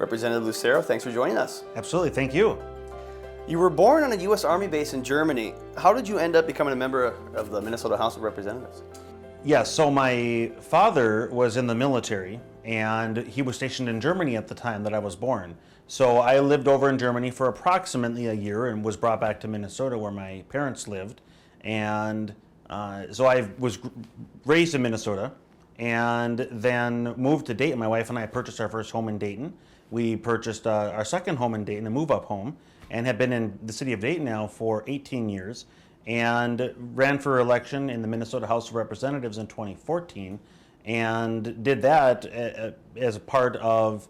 Representative Lucero, thanks for joining us. Absolutely, thank you. You were born on a U.S. Army base in Germany. How did you end up becoming a member of the Minnesota House of Representatives? Yes, so my father was in the military and he was stationed in Germany at the time that I was born. So I lived over in Germany for approximately a year and was brought back to Minnesota where my parents lived. And so I was raised in Minnesota and then moved to Dayton. My wife and I purchased our first home in Dayton. We purchased our second home in Dayton, a move-up home, and have been in the city of Dayton now for 18 years and ran for election in the Minnesota House of Representatives in 2014 and did that as a part of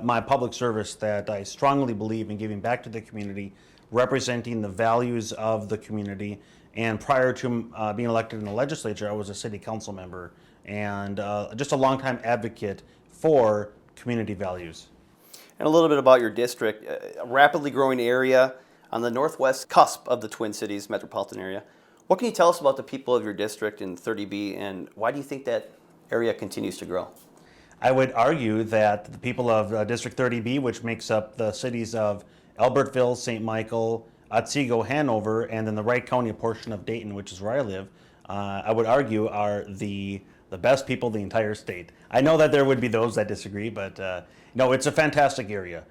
my public service that I strongly believe in giving back to the community, representing the values of the community. And prior to being elected in the legislature, I was a city council member and just a longtime advocate for community values. And a little bit about your district, a rapidly growing area on the northwest cusp of the Twin Cities metropolitan area. What can you tell us about the people of your district in 30B, and why do you think that area continues to grow? I would argue that the people of District 30B, which makes up the cities of Albertville, St. Michael, Otsego, Hanover, and then the Wright County portion of Dayton, which is where I live, I would argue are the best people in the entire state. I know that there would be those that disagree, but no, it's a fantastic area.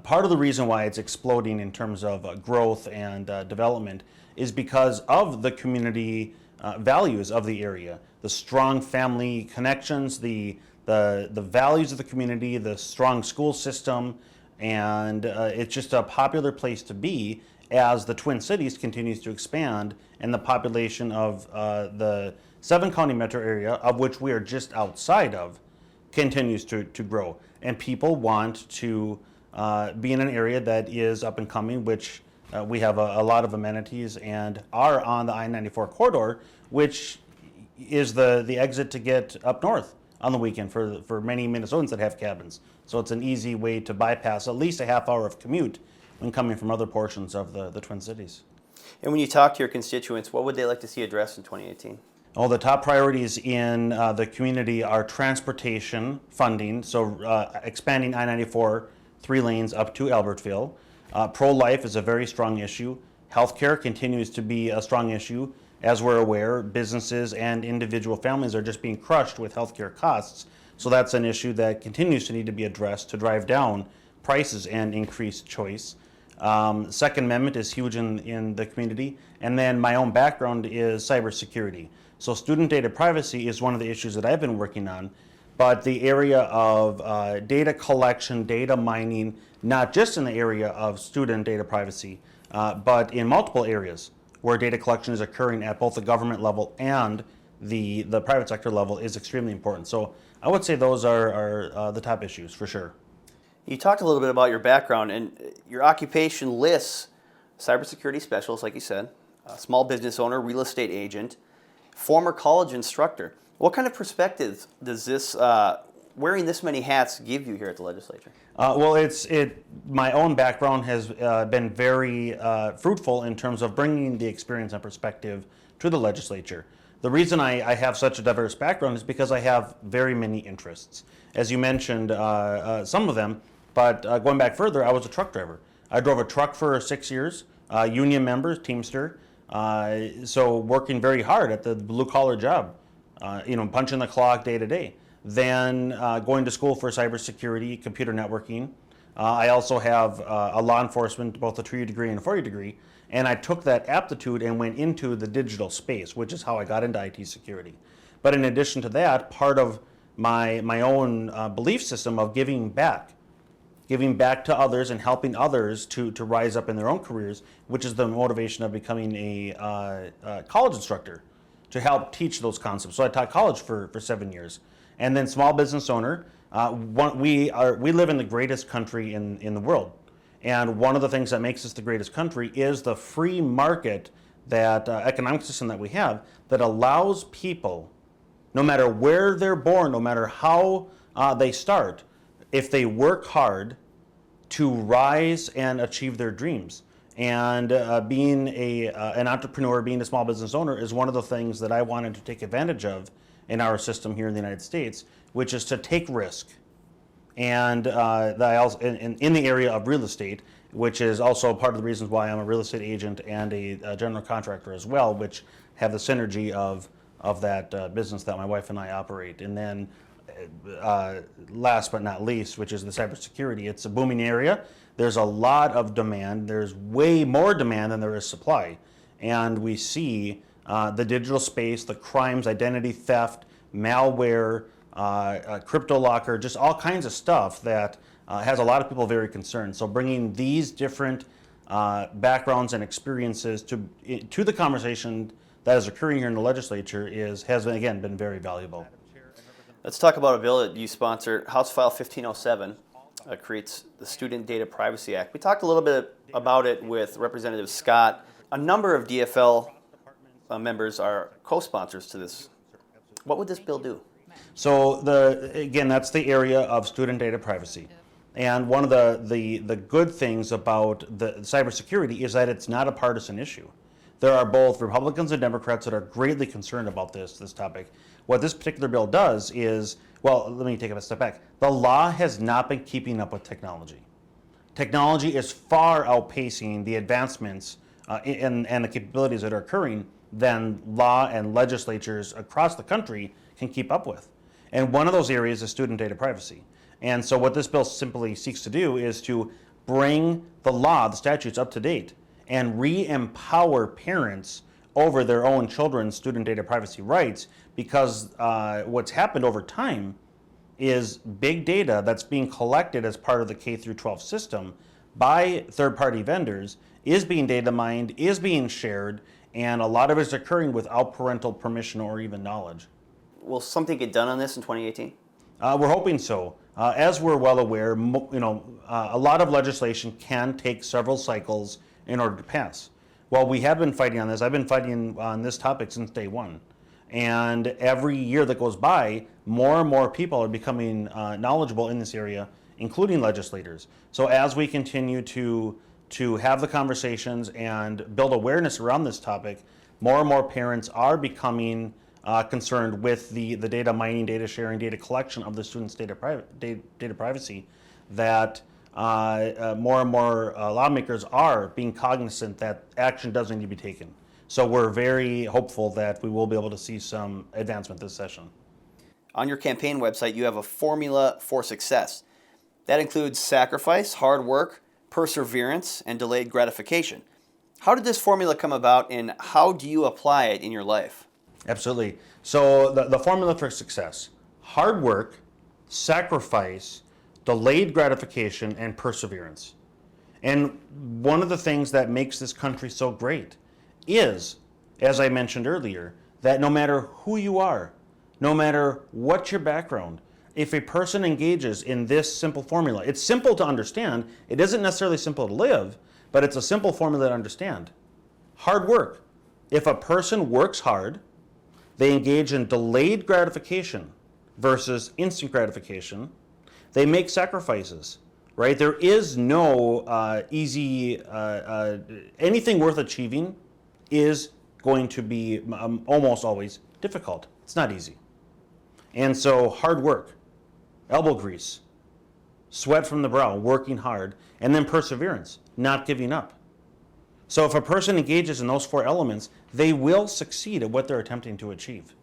Part of the reason why it's exploding in terms of growth and development is because of the community values of the area, the strong family connections, the values of the community, the strong school system, and it's just a popular place to be as the Twin Cities continues to expand and the population of the 7-county metro area, of which we are just outside of, continues to grow. And people want to be in an area that is up and coming, which we have a lot of amenities and are on the I-94 corridor, which is the exit to get up north on the weekend for many Minnesotans that have cabins. So it's an easy way to bypass at least a half hour of commute when coming from other portions of the Twin Cities. And when you talk to your constituents, what would they like to see addressed in 2018? Well, the top priorities in the community are transportation funding, so expanding I-94 3 lanes up to Albertville. Pro-life is a very strong issue. Healthcare continues to be a strong issue. As we're aware, businesses and individual families are just being crushed with healthcare costs. So that's an issue that continues to need to be addressed to drive down prices and increase choice. Second Amendment is huge in the community. And then my own background is cybersecurity. So student data privacy is one of the issues that I've been working on. But the area of data collection, data mining, not just in the area of student data privacy, but in multiple areas where data collection is occurring at both the government level and the private sector level is extremely important. So I would say those are the top issues for sure. You talked a little bit about your background, and your occupation lists cybersecurity specialist, like you said, small business owner, real estate agent, former college instructor. What kind of perspective does this wearing this many hats give you here at the legislature? Well, my own background has been very fruitful in terms of bringing the experience and perspective to the legislature. The reason I have such a diverse background is because I have very many interests. As you mentioned, some of them, but going back further, I was a truck driver. I drove a truck for 6 years, union member, Teamster, so working very hard at the blue-collar job, punching the clock day to day. Then going to school for cybersecurity, computer networking. I also have a law enforcement, both a 3-year degree and a 4-year degree, and I took that aptitude and went into the digital space, which is how I got into IT security. But in addition to that, part of my own belief system of giving back to others and helping others to rise up in their own careers, which is the motivation of becoming a college instructor to help teach those concepts. So I taught college for 7 years. And then small business owner. We live in the greatest country in the world. And one of the things that makes us the greatest country is the free market, that economic system that we have that allows people, no matter where they're born, no matter how they start, if they work hard, to rise and achieve their dreams. And being an entrepreneur, being a small business owner is one of the things that I wanted to take advantage of in our system here in the United States, which is to take risk and I also in the area of real estate, which is also part of the reasons why I'm a real estate agent and a general contractor as well, which have the synergy of that business that my wife and I operate. And then last but not least, which is the cybersecurity. It's a booming area. There's a lot of demand. There's way more demand than there is supply. And we see the digital space, the crimes, identity theft, malware, crypto locker, just all kinds of stuff that has a lot of people very concerned. So bringing these different backgrounds and experiences to the conversation that is occurring here in the legislature has again been very valuable. Let's talk about a bill that you sponsor. House File 1507 creates the Student Data Privacy Act. We talked a little bit about it with Representative Scott. A number of DFL members are co-sponsors to this. What would this bill do? So again, that's the area of student data privacy. And one of the good things about the cybersecurity is that it's not a partisan issue. There are both Republicans and Democrats that are greatly concerned about this topic. What this particular bill does is, well, let me take a step back. The law has not been keeping up with technology. Technology is far outpacing the advancements and the capabilities that are occurring than law and legislatures across the country can keep up with. And one of those areas is student data privacy. And so what this bill simply seeks to do is to bring the law, the statutes up to date, and re-empower parents over their own children's student data privacy rights, because what's happened over time is big data that's being collected as part of the K through 12 system by third-party vendors is being data mined, is being shared, and a lot of it is occurring without parental permission or even knowledge. Will something get done on this in 2018? We're hoping so. As we're well aware, a lot of legislation can take several cycles in order to pass. Well, we have been fighting on this. I've been fighting on this topic since day one. And every year that goes by, more and more people are becoming knowledgeable in this area, including legislators. So as we continue to have the conversations and build awareness around this topic, more and more parents are becoming concerned with the data mining, data sharing, data collection of the students' data privacy, that more and more lawmakers are being cognizant that action does need to be taken. So we're very hopeful that we will be able to see some advancement this session. On your campaign website, you have a formula for success. That includes sacrifice, hard work, perseverance, and delayed gratification. How did this formula come about, and how do you apply it in your life? Absolutely. So the formula for success: hard work, sacrifice, delayed gratification, and perseverance. And one of the things that makes this country so great is, as I mentioned earlier, that no matter who you are, no matter what your background, if a person engages in this simple formula, it's simple to understand. It isn't necessarily simple to live, but it's a simple formula to understand. Hard work. If a person works hard, they engage in delayed gratification versus instant gratification, they make sacrifices, right? There is no easy, anything worth achieving is going to be almost always difficult. It's not easy. And so hard work, elbow grease, sweat from the brow, working hard, and then perseverance, not giving up. So if a person engages in those four elements, they will succeed at what they're attempting to achieve.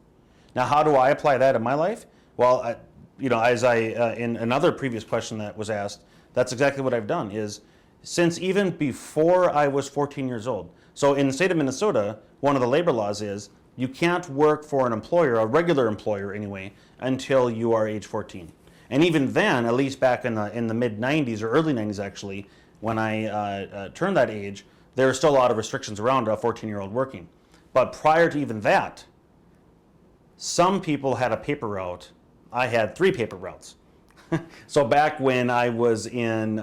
Now, how do I apply that in my life? Well, as in another previous question that was asked, that's exactly what I've done. Is since even before I was 14 years old. So in the state of Minnesota, one of the labor laws is you can't work for an employer, a regular employer anyway, until you are age 14. And even then, at least back in the mid 90s or early 90s actually, when I turned that age, there were still a lot of restrictions around a 14-year-old working. But prior to even that, some people had a paper route. I had 3 paper routes. So back when I was in,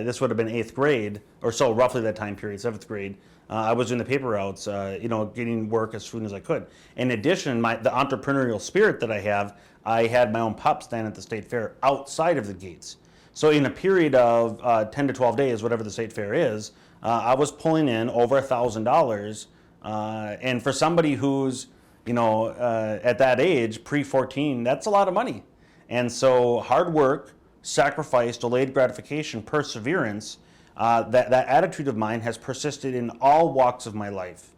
this would have been 8th grade, or so roughly that time period, 7th grade, I was doing the paper routes, getting work as soon as I could. In addition, the entrepreneurial spirit that I had my own pop stand at the state fair outside of the gates. So in a period of 10 to 12 days, whatever the state fair is, I was pulling in over $1,000. And for somebody who's, at that age, pre-14, that's a lot of money. And so hard work, sacrifice, delayed gratification, perseverance, that attitude of mine has persisted in all walks of my life,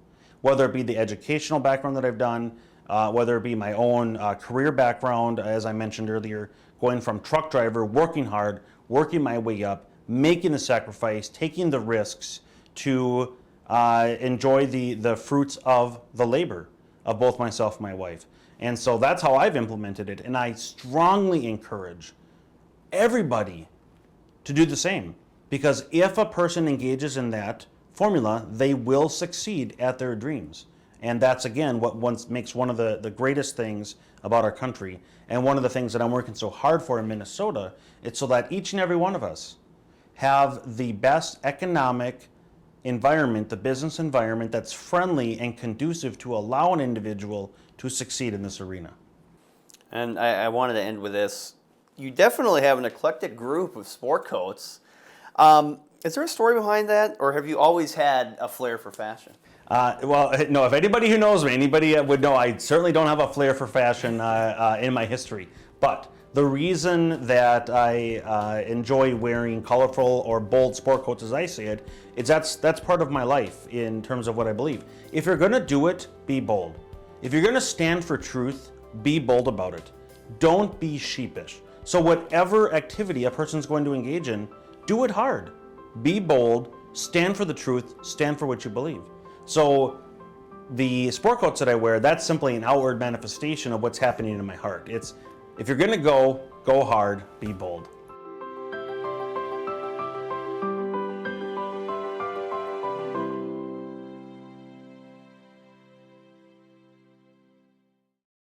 whether it be the educational background that I've done, whether it be my own career background, as I mentioned earlier, going from truck driver, working hard, working my way up, making the sacrifice, taking the risks to enjoy the fruits of the labor of both myself and my wife. And so that's how I've implemented it. And I strongly encourage everybody to do the same. Because if a person engages in that formula, they will succeed at their dreams. And that's, again, what makes one of the greatest things about our country. And one of the things that I'm working so hard for in Minnesota, it's so that each and every one of us have the best economic environment, the business environment that's friendly and conducive to allow an individual to succeed in this arena. And I wanted to end with this. You definitely have an eclectic group of sport coats. Is there a story behind that, or have you always had a flair for fashion? Well, no, if anybody who knows me, anybody would know I certainly don't have a flair for fashion in my history. But the reason that I enjoy wearing colorful or bold sport coats, as I say it, is that's part of my life in terms of what I believe. If you're going to do it, be bold. If you're going to stand for truth, be bold about it. Don't be sheepish. So whatever activity a person's going to engage in, do it hard. Be bold, stand for the truth, stand for what you believe. So the sport coats that I wear, that's simply an outward manifestation of what's happening in my heart. It's, if you're going to go hard, be bold.